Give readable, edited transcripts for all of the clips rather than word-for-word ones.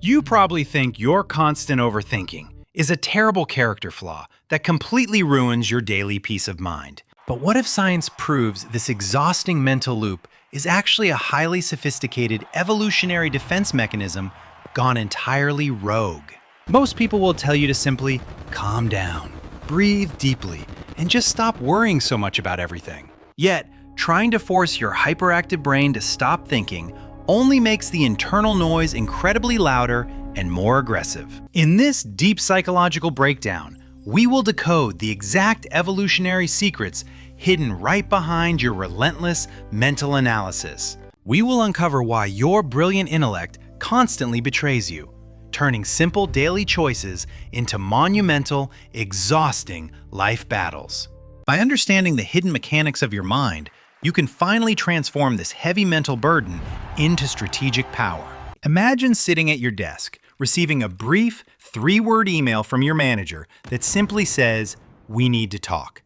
You probably think your constant overthinking is a terrible character flaw that completely ruins your daily peace of mind. But what if science proves this exhausting mental loop is actually a highly sophisticated evolutionary defense mechanism gone entirely rogue? Most people will tell you to simply calm down, breathe deeply, and just stop worrying so much about everything. Yet, trying to force your hyperactive brain to stop thinking only makes the internal noise incredibly louder and more aggressive. In this deep psychological breakdown, we will decode the exact evolutionary secrets hidden right behind your relentless mental analysis. We will uncover why your brilliant intellect constantly betrays you, turning simple daily choices into monumental, exhausting life battles. By understanding the hidden mechanics of your mind, you can finally transform this heavy mental burden into strategic power. Imagine sitting at your desk, receiving a brief, 3-word email from your manager that simply says, "We need to talk."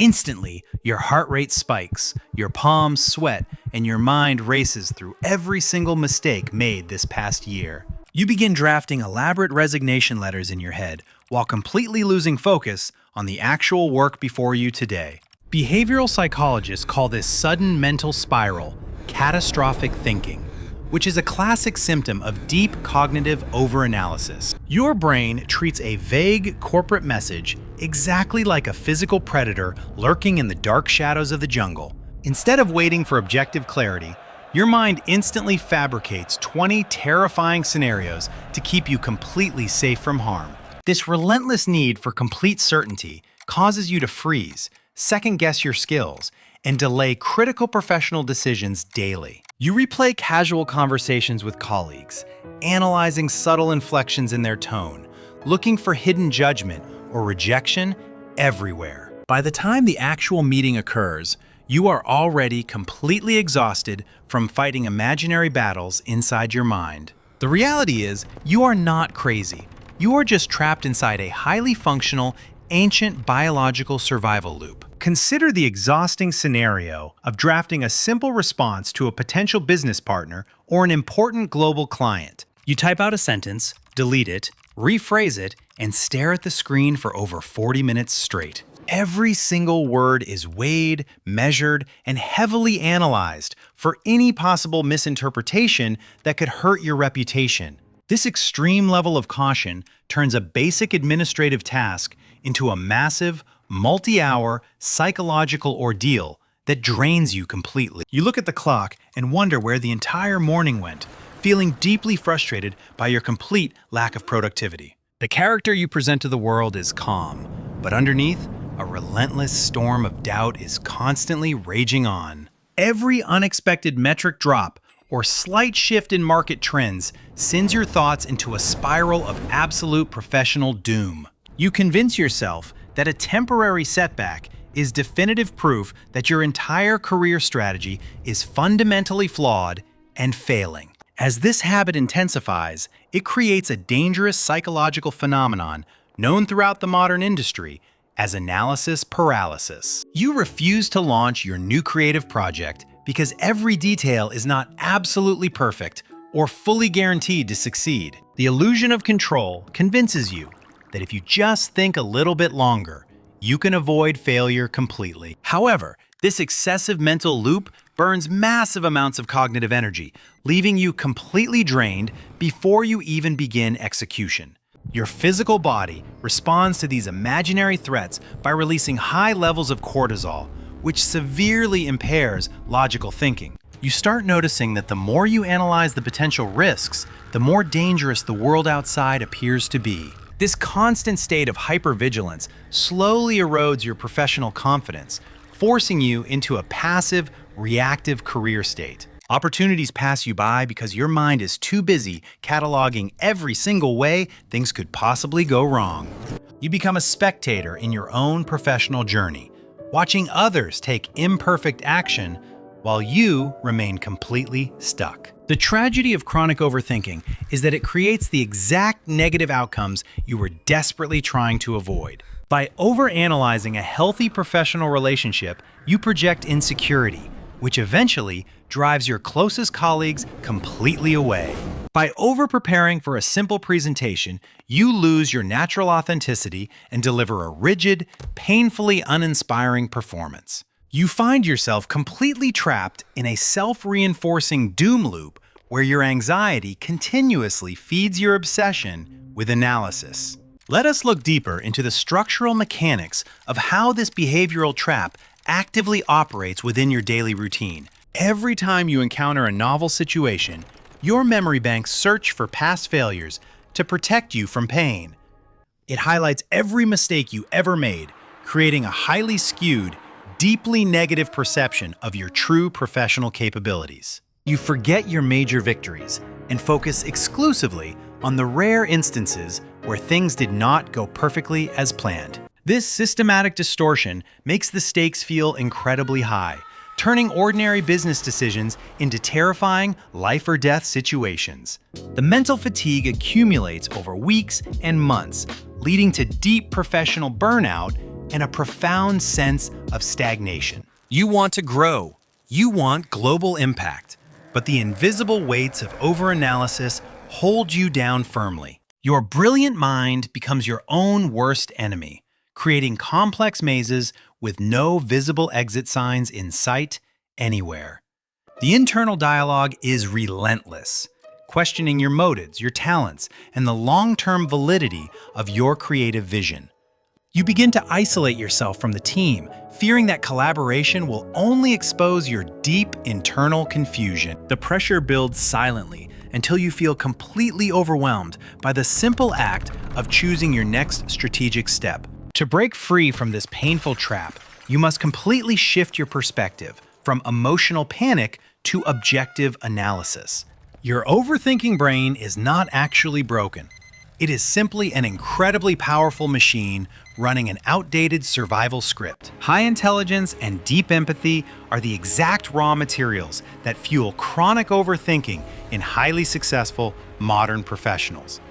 Instantly, your heart rate spikes, your palms sweat, and your mind races through every single mistake made this past year. You begin drafting elaborate resignation letters in your head while completely losing focus on the actual work before you today. Behavioral psychologists call this sudden mental spiral catastrophic thinking, which is a classic symptom of deep cognitive overanalysis. Your brain treats a vague corporate message exactly like a physical predator lurking in the dark shadows of the jungle. Instead of waiting for objective clarity, your mind instantly fabricates 20 terrifying scenarios to keep you completely safe from harm. This relentless need for complete certainty causes you to freeze, second-guess your skills, and delay critical professional decisions daily. You replay casual conversations with colleagues, analyzing subtle inflections in their tone, looking for hidden judgment or rejection everywhere. By the time the actual meeting occurs, you are already completely exhausted from fighting imaginary battles inside your mind. The reality is, you are not crazy. You are just trapped inside a highly functional, ancient biological survival loop. Consider the exhausting scenario of drafting a simple response to a potential business partner or an important global client. You type out a sentence, delete it, rephrase it, and stare at the screen for over 40 minutes straight. Every single word is weighed, measured, and heavily analyzed for any possible misinterpretation that could hurt your reputation. This extreme level of caution turns a basic administrative task into a massive, multi-hour psychological ordeal that drains you completely. You look at the clock and wonder where the entire morning went, feeling deeply frustrated by your complete lack of productivity. The character you present to the world is calm, but underneath, a relentless storm of doubt is constantly raging on. Every unexpected metric drop or slight shift in market trends sends your thoughts into a spiral of absolute professional doom. You convince yourself that a temporary setback is definitive proof that your entire career strategy is fundamentally flawed and failing. As this habit intensifies, it creates a dangerous psychological phenomenon known throughout the modern industry as analysis paralysis. You refuse to launch your new creative project because every detail is not absolutely perfect or fully guaranteed to succeed. The illusion of control convinces you that if you just think a little bit longer, you can avoid failure completely. However, this excessive mental loop burns massive amounts of cognitive energy, leaving you completely drained before you even begin execution. Your physical body responds to these imaginary threats by releasing high levels of cortisol, which severely impairs logical thinking. You start noticing that the more you analyze the potential risks, the more dangerous the world outside appears to be. This constant state of hypervigilance slowly erodes your professional confidence, forcing you into a passive, reactive career state. Opportunities pass you by because your mind is too busy cataloging every single way things could possibly go wrong. You become a spectator in your own professional journey, watching others take imperfect action while you remain completely stuck. The tragedy of chronic overthinking is that it creates the exact negative outcomes you were desperately trying to avoid. By overanalyzing a healthy professional relationship, you project insecurity, which eventually drives your closest colleagues completely away. By over-preparing for a simple presentation, you lose your natural authenticity and deliver a rigid, painfully uninspiring performance. You find yourself completely trapped in a self-reinforcing doom loop where your anxiety continuously feeds your obsession with analysis. Let us look deeper into the structural mechanics of how this behavioral trap actively operates within your daily routine. Every time you encounter a novel situation, your memory banks search for past failures to protect you from pain. It highlights every mistake you ever made, creating a highly skewed, deeply negative perception of your true professional capabilities. You forget your major victories and focus exclusively on the rare instances where things did not go perfectly as planned. This systematic distortion makes the stakes feel incredibly high, turning ordinary business decisions into terrifying life-or-death situations. The mental fatigue accumulates over weeks and months, leading to deep professional burnout and a profound sense of stagnation. You want to grow. You want global impact. But the invisible weights of overanalysis hold you down firmly. Your brilliant mind becomes your own worst enemy, creating complex mazes with no visible exit signs in sight anywhere. The internal dialogue is relentless, questioning your motives, your talents, and the long-term validity of your creative vision. You begin to isolate yourself from the team, fearing that collaboration will only expose your deep internal confusion. The pressure builds silently until you feel completely overwhelmed by the simple act of choosing your next strategic step. To break free from this painful trap, you must completely shift your perspective from emotional panic to objective analysis. Your overthinking brain is not actually broken. It is simply an incredibly powerful machine running an outdated survival script. High intelligence and deep empathy are the exact raw materials that fuel chronic overthinking in highly successful modern professionals.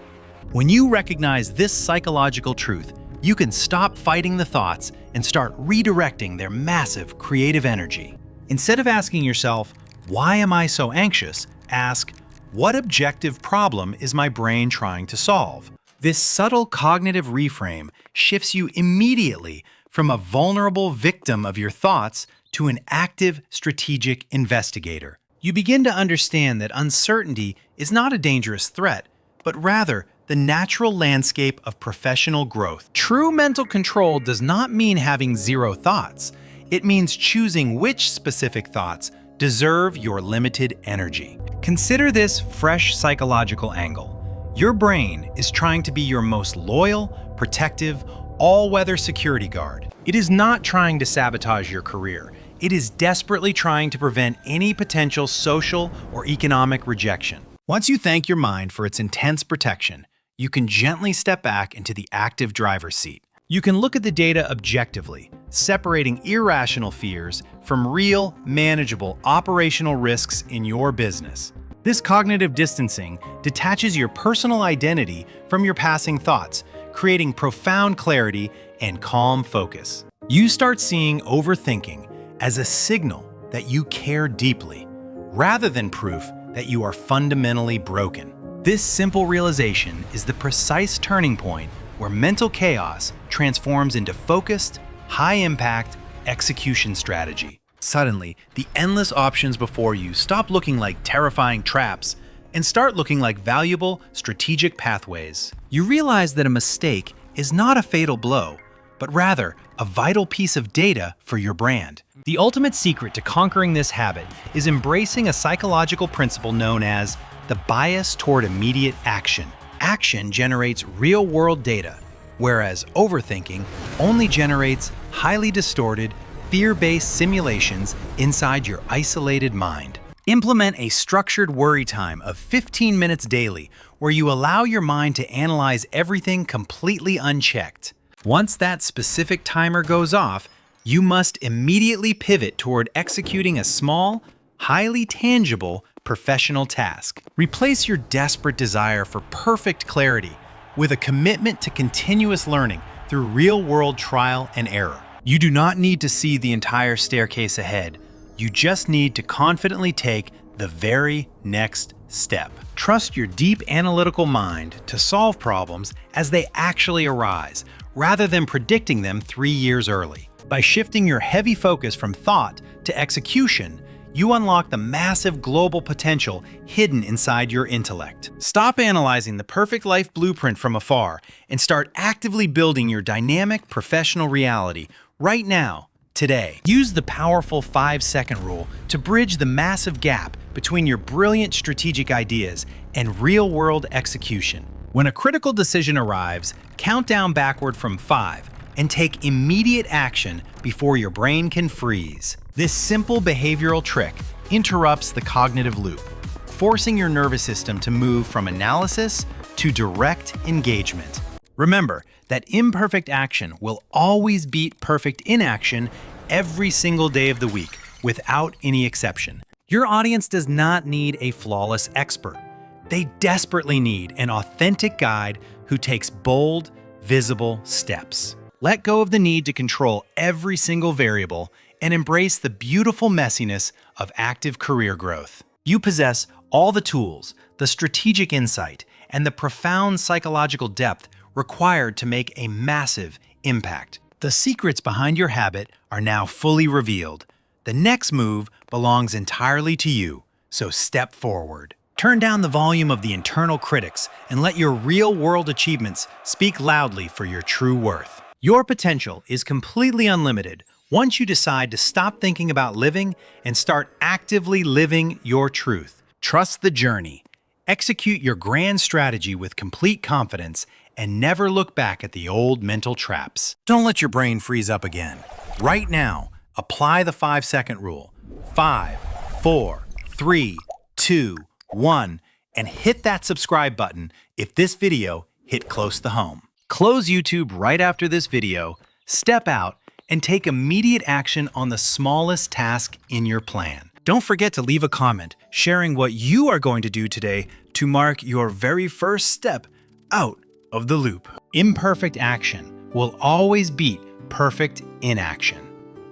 When you recognize this psychological truth, you can stop fighting the thoughts and start redirecting their massive creative energy. Instead of asking yourself, "Why am I so anxious?" ask, "What objective problem is my brain trying to solve?" This subtle cognitive reframe shifts you immediately from a vulnerable victim of your thoughts to an active, strategic investigator. You begin to understand that uncertainty is not a dangerous threat, but rather the natural landscape of professional growth. True mental control does not mean having zero thoughts. It means choosing which specific thoughts deserve your limited energy. Consider this fresh psychological angle. Your brain is trying to be your most loyal, protective, all-weather security guard. It is not trying to sabotage your career. It is desperately trying to prevent any potential social or economic rejection. Once you thank your mind for its intense protection, you can gently step back into the active driver's seat. You can look at the data objectively, separating irrational fears from real, manageable operational risks in your business. This cognitive distancing detaches your personal identity from your passing thoughts, creating profound clarity and calm focus. You start seeing overthinking as a signal that you care deeply, rather than proof that you are fundamentally broken. This simple realization is the precise turning point where mental chaos transforms into focused, high-impact execution strategy. Suddenly, the endless options before you stop looking like terrifying traps and start looking like valuable, strategic pathways. You realize that a mistake is not a fatal blow, but rather a vital piece of data for your brand. The ultimate secret to conquering this habit is embracing a psychological principle known as the bias toward immediate action. Action generates real-world data, whereas overthinking only generates highly distorted, fear-based simulations inside your isolated mind. Implement a structured worry time of 15 minutes daily, where you allow your mind to analyze everything completely unchecked. Once that specific timer goes off, you must immediately pivot toward executing a small, highly tangible professional task. Replace your desperate desire for perfect clarity with a commitment to continuous learning through real-world trial and error. You do not need to see the entire staircase ahead. You just need to confidently take the very next step. Trust your deep analytical mind to solve problems as they actually arise, rather than predicting them 3 years early. By shifting your heavy focus from thought to execution, you unlock the massive global potential hidden inside your intellect. Stop analyzing the perfect life blueprint from afar and start actively building your dynamic professional reality right now, today. Use the powerful 5-second rule to bridge the massive gap between your brilliant strategic ideas and real-world execution. When a critical decision arrives, count down backward from 5 and take immediate action before your brain can freeze. This simple behavioral trick interrupts the cognitive loop, forcing your nervous system to move from analysis to direct engagement. Remember that imperfect action will always beat perfect inaction every single day of the week, without any exception. Your audience does not need a flawless expert. They desperately need an authentic guide who takes bold, visible steps. Let go of the need to control every single variable and embrace the beautiful messiness of active career growth. You possess all the tools, the strategic insight, and the profound psychological depth required to make a massive impact. The secrets behind your habit are now fully revealed. The next move belongs entirely to you, so step forward. Turn down the volume of the internal critics and let your real-world achievements speak loudly for your true worth. Your potential is completely unlimited once you decide to stop thinking about living and start actively living your truth. Trust the journey. Execute your grand strategy with complete confidence and never look back at the old mental traps. Don't let your brain freeze up again. Right now, apply the 5-second rule. 5, 4, 3, 2, 1, and hit that subscribe button if this video hit close to home. Close YouTube right after this video, step out, and take immediate action on the smallest task in your plan. Don't forget to leave a comment sharing what you are going to do today to mark your very first step out of the loop. Imperfect action will always beat perfect inaction.